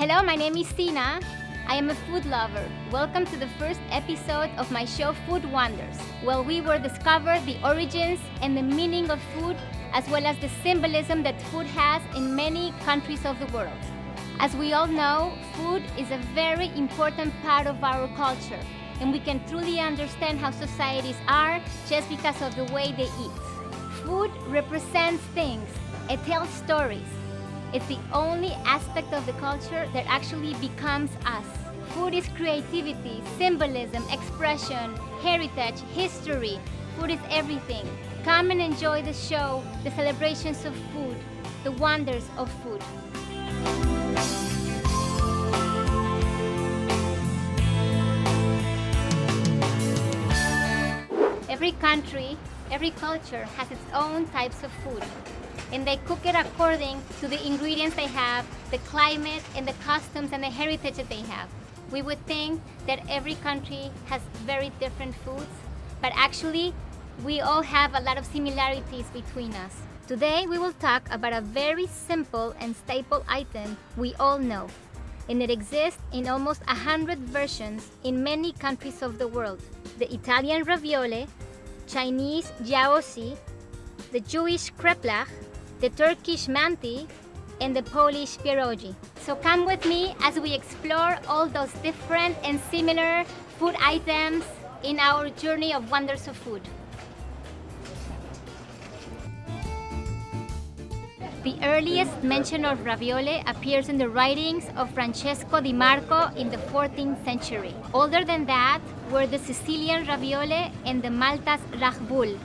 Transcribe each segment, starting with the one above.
Hello, my name is Sina. I am a food lover. Welcome to the first episode of my show Food Wonders, where we will discover the origins and the meaning of food, as well as the symbolism that food has in many countries of the world. As we all know, food is a very important part of our culture, and we can truly understand how societies are just because of the way they eat. Food represents things, it tells stories. It's the only aspect of the culture that actually becomes us. Food is creativity, symbolism, expression, heritage, history. Food is everything. Come and enjoy the show, the celebrations of food, the wonders of food. Every country, every culture has its own types of food, and they cook it according to the ingredients they have, the climate, and the customs and the heritage that they have. We would think that every country has very different foods, but actually, we all have a lot of similarities between us. Today, we will talk about a very simple and staple item we all know, and it exists in almost 100 versions in many countries of the world. The Italian ravioli, Chinese jiaozi, the Jewish kreplach, the Turkish manti, and the Polish pierogi. So come with me as we explore all those different and similar food items in our journey of wonders of food. The earliest mention of ravioli appears in the writings of Francesco Di Marco in the 14th century. Older than that were the Sicilian ravioli and the Malta's ragbul,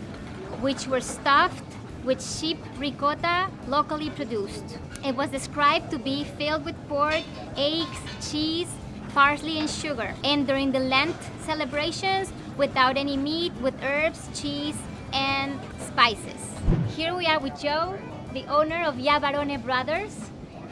which were stuffed with sheep ricotta locally produced. It was described to be filled with pork, eggs, cheese, parsley, and sugar. And during the Lent celebrations, without any meat, with herbs, cheese, and spices. Here we are with Joe, the owner of Ya Barone Brothers,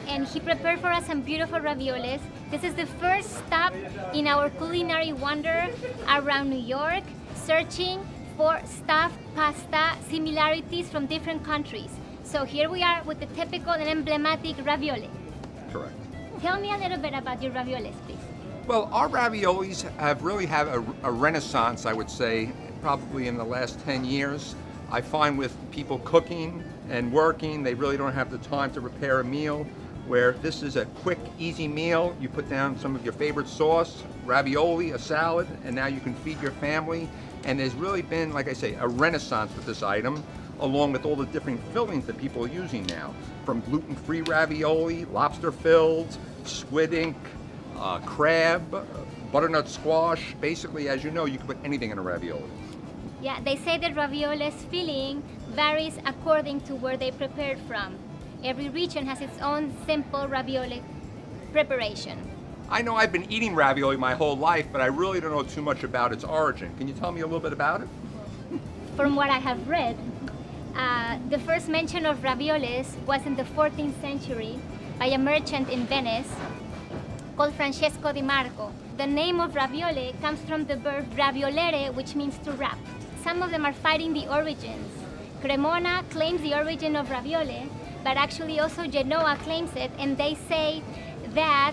and he prepared for us some beautiful raviolis. This is the first stop in our culinary wander around New York, searching for stuffed pasta similarities from different countries. So here we are with the typical and emblematic ravioli. Correct. Tell me a little bit about your raviolis, please. Well, our raviolis have really had a renaissance, I would say, probably in the last 10 years. I find with people cooking and working, they really don't have the time to prepare a meal, where this is a quick, easy meal. You put down some of your favorite sauce, ravioli, a salad, and now you can feed your family. And there's really been, like I say, a renaissance with this item, along with all the different fillings that people are using now, from gluten-free ravioli, lobster-filled, squid ink, crab, butternut squash. Basically, as you know, you can put anything in a ravioli. Yeah, they say that ravioli's filling varies according to where they prepared from. Every region has its own simple ravioli preparation. I know I've been eating ravioli my whole life, but I really don't know too much about its origin. Can you tell me a little bit about it? From what I have read, the first mention of raviolis was in the 14th century by a merchant in Venice called Francesco Di Marco. The name of ravioli comes from the verb raviolere, which means to wrap. Some of them are fighting the origins. Cremona claims the origin of ravioli, but actually also Genoa claims it, and they say that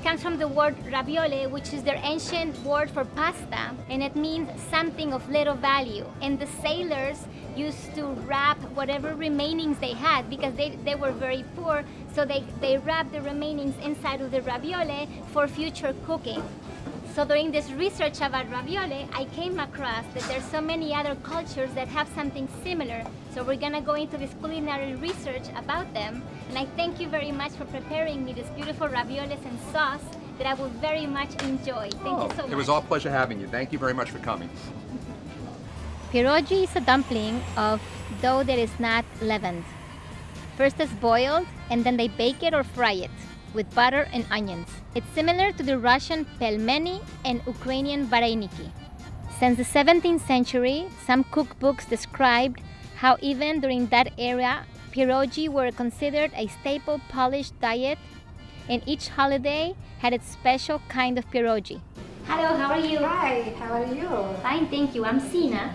comes from the word ravioli, which is their ancient word for pasta, and it means something of little value. And the sailors used to wrap whatever remainings they had because they were very poor, so they wrapped the remainings inside of the ravioli for future cooking. So during this research about ravioli, I came across that there's so many other cultures that have something similar. So we're gonna go into this culinary research about them. And I thank you very much for preparing me this beautiful raviolis and sauce that I will very much enjoy. Thank you so much. It was our pleasure having you. Thank you very much for coming. Pierogi is a dumpling of dough that is not leavened. First it's boiled, and then they bake it or fry it with butter and onions. It's similar to the Russian pelmeni and Ukrainian vareniki. Since the 17th century, some cookbooks described how even during that era, pierogi were considered a staple Polish diet, and each holiday had its special kind of pierogi. Hello, how are you? Hi, how are you? Fine, thank you. I'm Sina.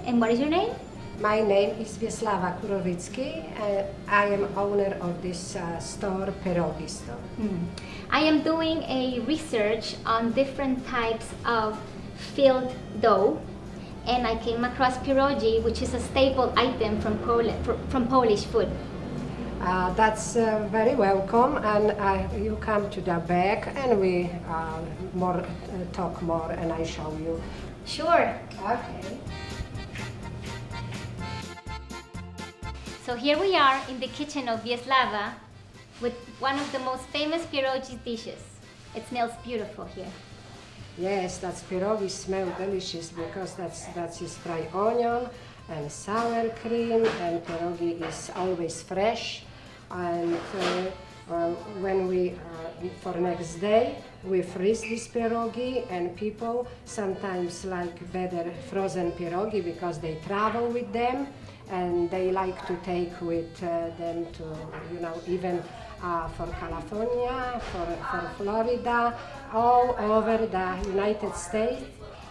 And what is your name? My name is Wieslawa Kurowicki, and I am owner of this store, Pierogi Store. I am doing a research on different types of filled dough, and I came across pierogi, which is a staple item from Polish food. That's very welcome, and you come to the back, and we talk more, and I show you. Sure. Okay. So here we are in the kitchen of Wieslawa with one of the most famous pierogi dishes. It smells beautiful here. Yes, that's pierogi smell delicious because that's his fried onion and sour cream, and pierogi is always fresh. And when we for next day we freeze this pierogi, and people sometimes like better frozen pierogi because they travel with them, and they like to take with them to, even for California, for Florida, all over the United States.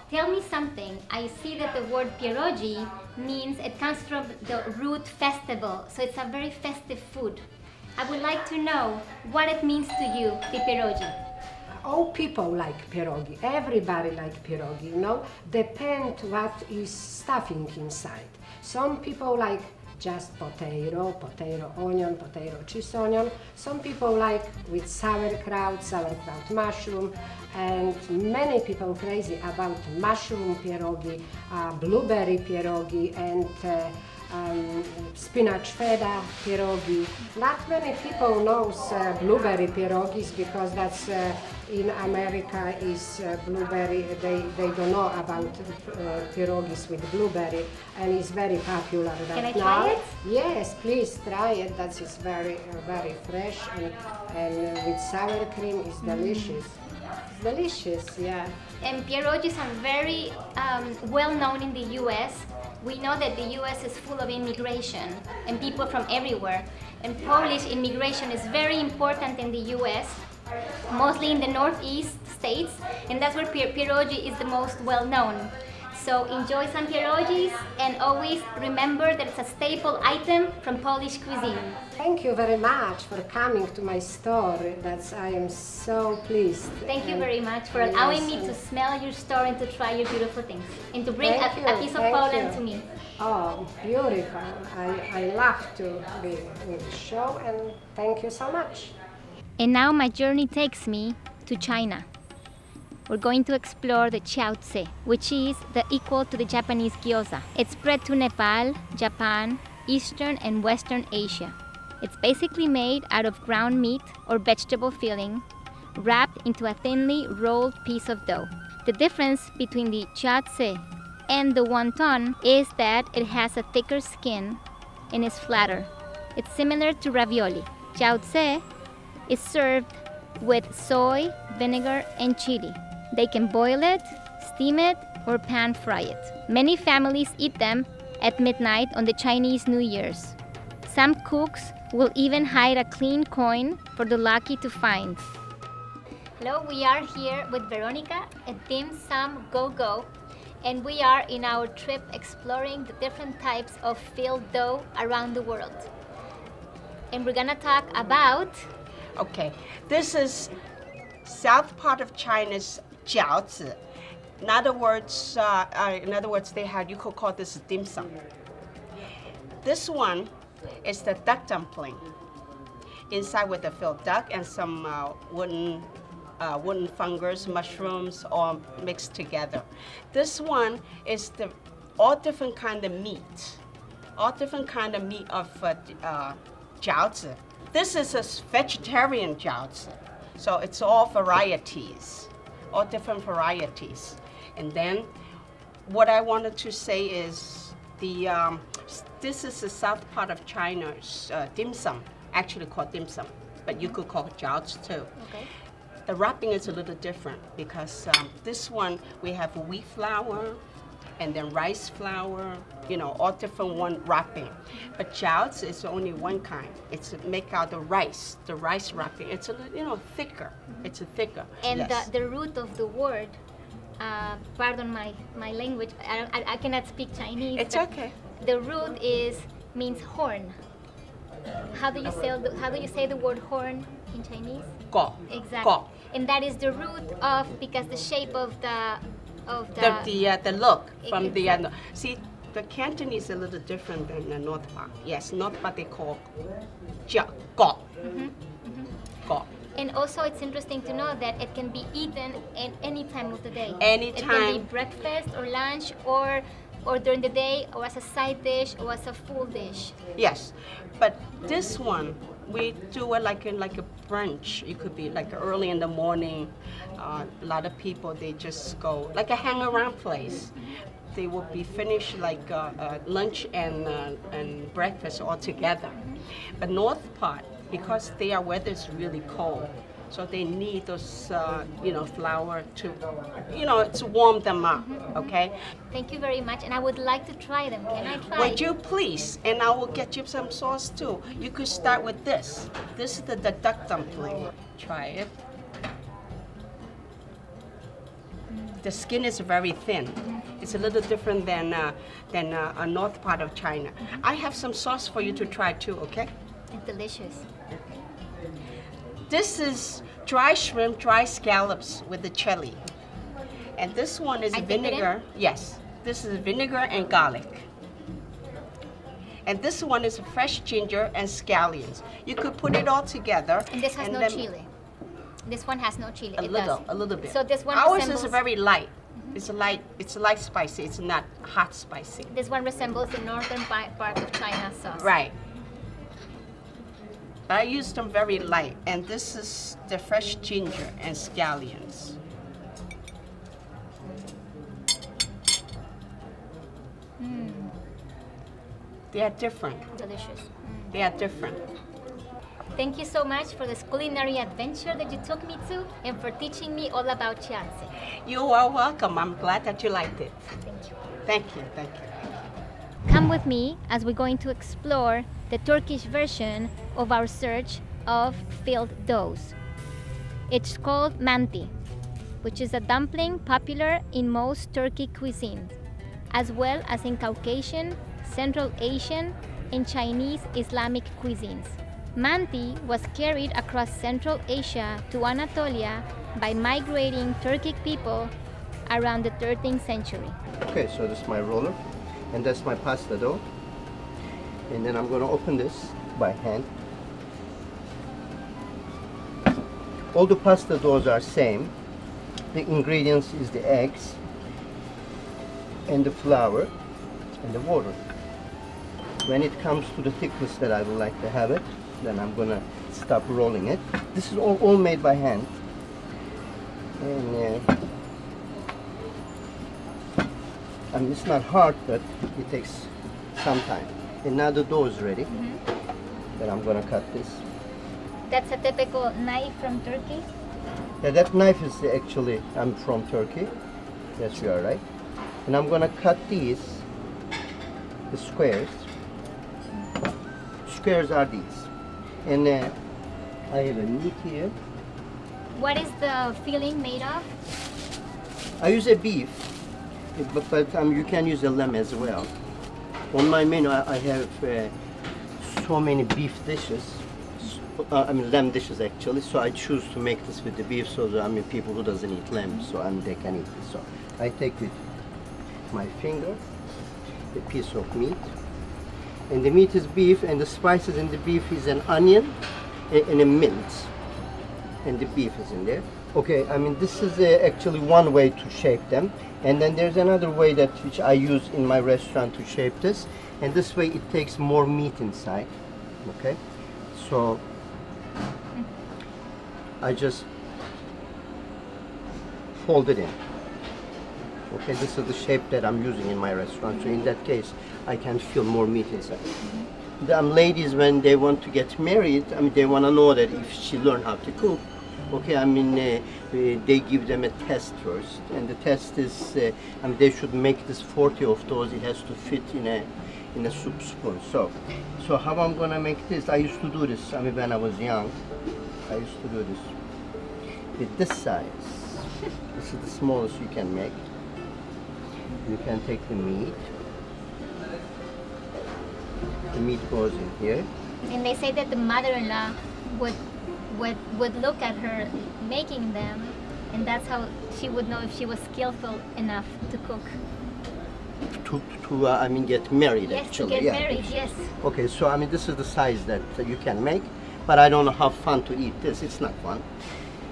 Tell me something. I see that the word pierogi means it comes from the root festival, so it's a very festive food. I would like to know what it means to you, the pierogi. All people like pierogi, everybody like pierogi, depend what is stuffing inside. Some people like just potato, onion, potato, cheese onion. Some people like with sauerkraut mushroom, and many people crazy about mushroom pierogi, blueberry pierogi, and spinach feta pierogi. Not many people knows blueberry pierogis because that's in America is blueberry. They don't know about pierogis with blueberry, and it's very popular right Can I now. try it? Yes, please try it. That is very very fresh, and with sour cream is delicious. It's delicious, yeah. And pierogis are very well known in the US. We know that the US is full of immigration and people from everywhere. And Polish immigration is very important in the US, mostly in the northeast states, and that's where pierogi is the most well known. So enjoy some pierogis, and always remember that it's a staple item from Polish cuisine. Thank you very much for coming to my store. I am so pleased. Thank you And very much for yes, allowing me to smell your store and to try your beautiful things, and to bring Thank a you, piece of thank Poland you. to me. Oh, beautiful. I love to be in the show, and thank you so much. And now my journey takes me to China. We're going to explore the chaozi, which is the equal to the Japanese gyoza. It's spread to Nepal, Japan, Eastern and Western Asia. It's basically made out of ground meat or vegetable filling, wrapped into a thinly rolled piece of dough. The difference between the chaozi and the wonton is that it has a thicker skin and is flatter. It's similar to ravioli. Chaozi is served with soy, vinegar, and chili. They can boil it, steam it, or pan fry it. Many families eat them at midnight on the Chinese New Year's. Some cooks will even hide a clean coin for the lucky to find. Hello, we are here with Veronica at Dim Sum Go Go, and we are in our trip exploring the different types of filled dough around the world. And we're gonna talk about... Okay, this is south part of China's jiaozi. In other words, you could call this dim sum. This one is the duck dumpling, inside with the filled duck and some wooden fungus, mushrooms, all mixed together. This one is all different kind of meat of jiaozi. This is a vegetarian jiaozi, so it's all varieties, all different varieties. And then what I wanted to say is this is the south part of China's dim sum, actually called dim sum, but you could call it jiaozi too. Okay. The wrapping is a little different because this one we have wheat flour and then rice flour, all different one wrapping. But jiaozi is only one kind. It's make out the rice wrapping. It's a little, thicker. It's a thicker. And yes. the root of the word, pardon my language, I cannot speak Chinese. It's but okay. the root means horn. How do you say the word horn in Chinese? Go. Exactly. Go. And that is the root of, because the shape of the The look from the Exactly. see, the Cantonese is a little different than the North part. Yes, North part they call jia go. Go. And also, it's interesting to know that it can be eaten at any time of the day. Any It can time. be breakfast or lunch or during the day, or as a side dish or as a full dish. Yes, but this one we do it like a brunch. It could be like early in the morning. A lot of people they just go like a hang around place. They will be finished like lunch and breakfast all together. But north part, because their weather is really cold, so they need those flour to to warm them up. Okay. Thank you very much, and I would like to try them. Can I try? Would you please? And I will get you some sauce too. You could start with this. This is the duck dumpling. Try it. The skin is very thin. It's a little different than a north part of China. I have some sauce for you to try too. Okay. It's delicious. This is dry shrimp, dry scallops with the chili. And this one is I dip it in? vinegar. Yes, this is vinegar and garlic. And this one is fresh ginger and scallions. You could put it all together. And this has no then chili. This one has no chili. A It little, does. a little bit. So this one Ours resembles, is very light. It's light spicy. It's not hot spicy. This one resembles the northern part of China sauce. Right. I used them very light, and this is the fresh ginger and scallions. They are different. Delicious. They are different. Thank you so much for this culinary adventure that you took me to and for teaching me all about Chianti. You are welcome. I'm glad that you liked it. Thank you. Thank you. Thank you. Come with me as we're going to explore the Turkish version of our search of filled doughs. It's called manti, which is a dumpling popular in most Turkic cuisines, as well as in Caucasian, Central Asian, and Chinese Islamic cuisines. Manti was carried across Central Asia to Anatolia by migrating Turkic people around the 13th century. Okay, so this is my roller, and that's my pasta dough. And then I'm going to open this by hand. All the pasta doughs are same. The ingredients is the eggs, and the flour, and the water. When it comes to the thickness that I would like to have it, then I'm going to stop rolling it. This is all made by hand. And I mean, it's not hard, but it takes some time. And now the dough is ready. Then I'm gonna cut this. That's a typical knife from Turkey. Yeah, that knife is actually, I'm from Turkey. Yes, you are right. And I'm gonna cut these, the squares. Squares are these. And I have a meat here. What is the filling made of? I use a beef, but you can use a lamb as well. On my menu, I have so many beef dishes. I mean lamb dishes actually. So I choose to make this with the beef. So that, I mean people who doesn't eat lamb, so they can eat it. So I take with my finger a piece of meat, and the meat is beef, and the spices in the beef is an onion and a mint, and the beef is in there. Okay, I mean this is actually one way to shape them, and then there's another way which I use in my restaurant to shape this, and this way it takes more meat inside. Okay, so I just fold it in. Okay, this is the shape that I'm using in my restaurant. So in that case, I can feel more meat inside. Ladies, when they want to get married, I mean, they want to know that if she learned how to cook, okay, I mean, they give them a test first, and the test is, I mean, they should make this 40 of those. It has to fit in a soup spoon. So how I'm gonna make this? I used to do this. I mean, when I was young, I used to do this with this size. This is the smallest you can make. You can take the meat, The meat goes in here. And they say that the mother-in-law would look at her making them, and that's how she would know if she was skillful enough to cook. To I mean, get married Yes, actually. to get married, yes. Okay, so I mean, this is the size that you can make, but I don't know how fun to eat this. It's not fun.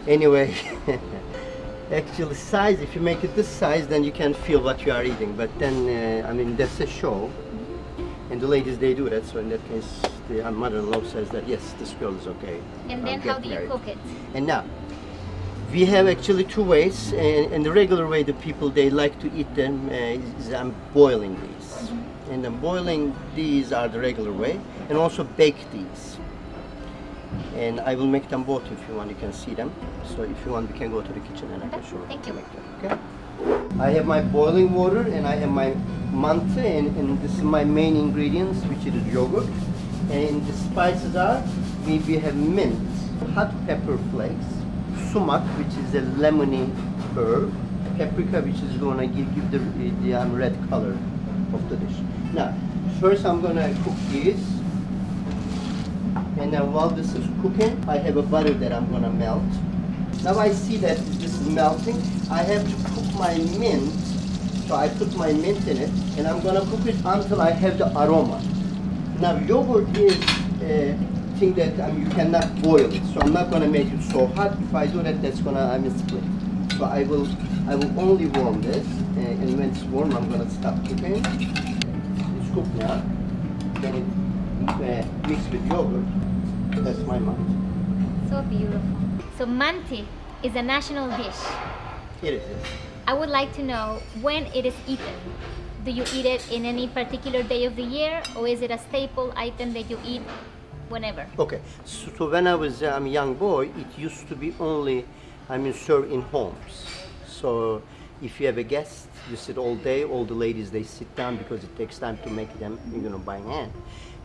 Anyway, actually, size. If you make it this size, then you can feel what you are eating. But then, I mean, that's a show, and the ladies they do that. So in that case, the mother-in-law says that yes, this girl is okay. And then get how do you married. cook it? And now, we have actually two ways, and the regular way the people they like to eat them is boiling these. And then boiling these are the regular way, and also bake these. And I will make them both if you want, you can see them. So if you want, we can go to the kitchen and I can show you. Thank you. Make them, okay? I have my boiling water and I have my mante, and this is my main ingredients, which is yogurt. And the spices are, we have mint, hot pepper flakes, sumac, which is a lemony herb, paprika, which is going to give the red color of the dish. Now, first I'm going to cook these. And then while this is cooking, I have a butter that I'm going to melt. Now I see that this is melting. I have to cook my mint. So I put my mint in it, and I'm going to cook it until I have the aroma. Now yogurt is a thing that you cannot boil it, so I'm not going to make it so hot. If I do that, that's going to split. So I will only warm this, and when it's warm, I'm going to stop cooking. It's cooked now. Then it mixed with yogurt. That's my mante. So beautiful. So mante is a national dish. It is. I would like to know when it is eaten. Do you eat it in any particular day of the year, or is it a staple item that you eat whenever? Okay, so when I was a young boy, it used to be only, served in homes. So if you have a guest, you sit all day, all the ladies, they sit down because it takes time to make them, by hand.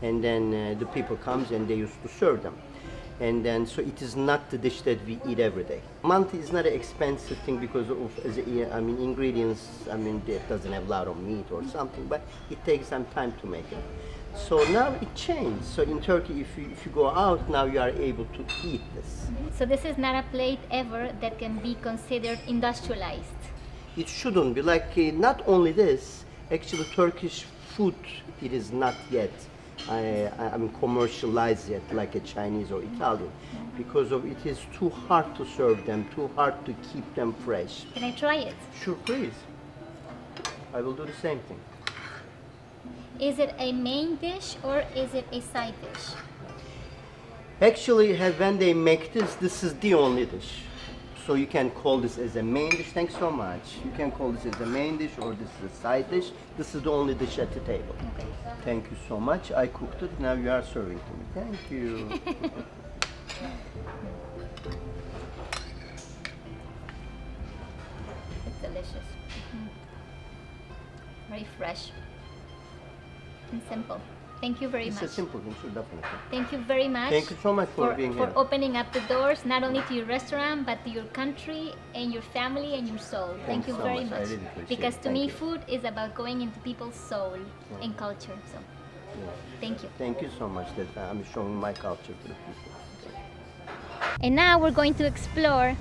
And then the people comes and they used to serve them. And then, so it is not the dish that we eat every day. Mante is not an expensive thing because of, ingredients, it doesn't have a lot of meat or something, but it takes some time to make it. So now it changed. So in Turkey, if you go out, now you are able to eat this. So this is not a plate ever that can be considered industrialized. It shouldn't be. Like, not only this, actually Turkish food, it is not yet commercialized yet like a Chinese or Italian, because of it is too hard to serve them, too hard to keep them fresh. Can I try it? Sure, please. I will do the same thing. Is it a main dish or is it a side dish? Actually, when they make this, this is the only dish. So you can call this as a main dish. Thanks so much. You can call this as a main dish or this is a side dish. This is the only dish at the table. Okay. Thank you so much. I cooked it. Now you are serving to me. Thank you. It's delicious. Very fresh and simple. Thank you very It's much. a simple thing, sure, definitely. Thank you very much. Thank you so much for being for here. opening up the doors not only to your restaurant but to your country and your family and your soul. Thank Thanks you so very much. I much. really appreciate Because it. to Thank me, you. food is about going into people's soul and culture. So, thank you. Thank you so much that I'm showing my culture to the people. And now we're going to explore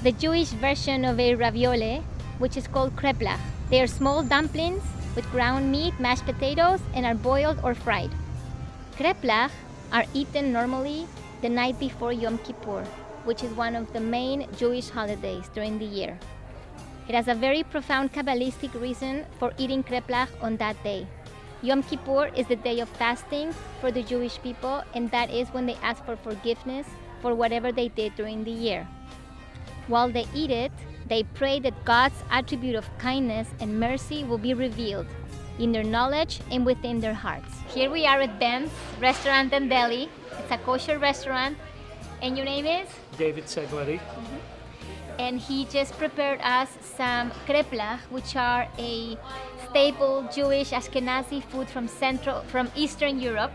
the Jewish version of a ravioli, which is called kreplach. They are small dumplings with ground meat, mashed potatoes, and are boiled or fried. Kreplach are eaten normally the night before Yom Kippur, which is one of the main Jewish holidays during the year. It has a very profound Kabbalistic reason for eating kreplach on that day. Yom Kippur is the day of fasting for the Jewish people, and that is when they ask for forgiveness for whatever they did during the year. While they eat it, they pray that God's attribute of kindness and mercy will be revealed in their knowledge and within their hearts. Here we are at Ben's Restaurant and Deli. It's a kosher restaurant. And your name is? David Segletti. And he just prepared us some kreplach, which are a staple Jewish Ashkenazi food from Eastern Europe.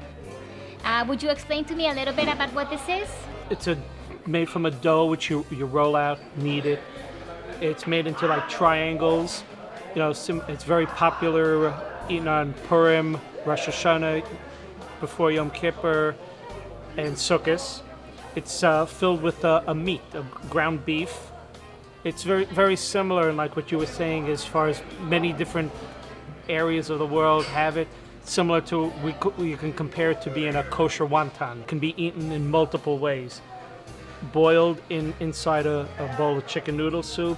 Would you explain to me a little bit about what this is? It's made from a dough which you roll out, knead it. It's made into like triangles. It's very popular eaten on Purim, Rosh Hashanah. before Yom Kippur and Sukkot. It's filled with a meat, a ground beef. It's very similar, like what you were saying, as far as many different areas of the world have it. Similar to, you can compare it to being a kosher wonton. It can be eaten in multiple ways. Boiled inside a bowl of chicken noodle soup,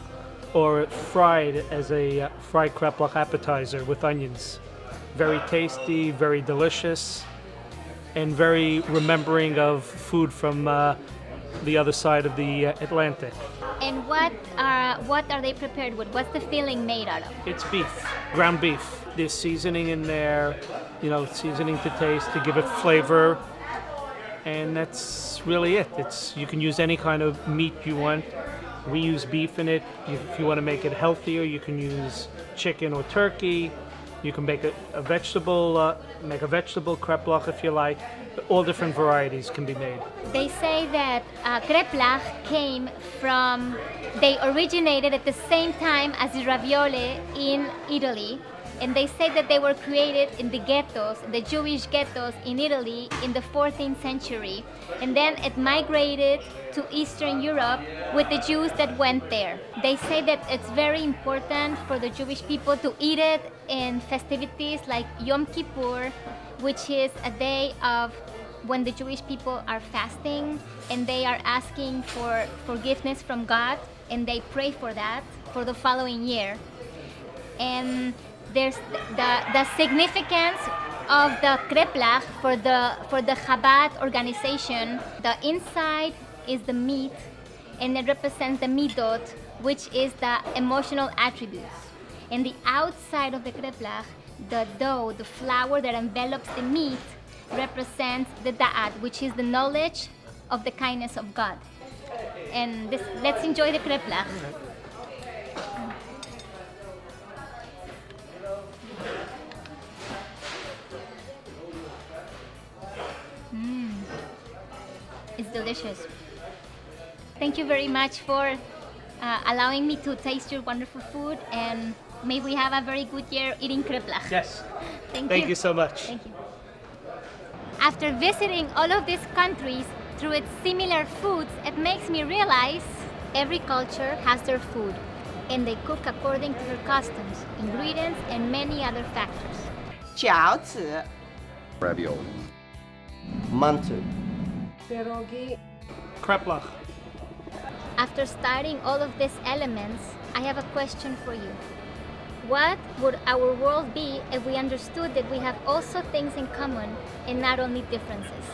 or fried as a fried kreplach appetizer with onions. Very tasty, very delicious, and very remembering of food from the other side of the Atlantic. And what are they prepared with? What's the filling made out of? It's beef, ground beef. There's seasoning in there, seasoning to taste to give it flavor, and that's really it. You can use any kind of meat you want. We use beef in it. If you want to make it healthier, you can use chicken or turkey. You can make a vegetable kreplach if you like. All different varieties can be made. They say that kreplach they originated at the same time as the ravioli in Italy. And they say that they were created in the ghettos, the Jewish ghettos in Italy in the 14th century. And then it migrated to Eastern Europe with the Jews that went there. They say that it's very important for the Jewish people to eat it in festivities like Yom Kippur, which is a day of when the Jewish people are fasting and they are asking for forgiveness from God, and they pray for that for the following year. And there's the significance of the kreplach for the Chabad organization. The inside is the meat, and it represents the midot, which is the emotional attributes. And the outside of the kreplach, the dough, the flour that envelops the meat, represents the da'at, which is the knowledge of the kindness of God. And let's enjoy the kreplach. It's delicious. Thank you very much for allowing me to taste your wonderful food, and may we have a very good year eating kreplach. Yes. Thank you so much. Thank you. After visiting all of these countries through its similar foods, it makes me realize every culture has their food, and they cook according to their customs, ingredients, and many other factors. 饺子 Ravioli. Mantu. Pierogi. Kreplach. After studying all of these elements, I have a question for you. What would our world be if we understood that we have also things in common and not only differences?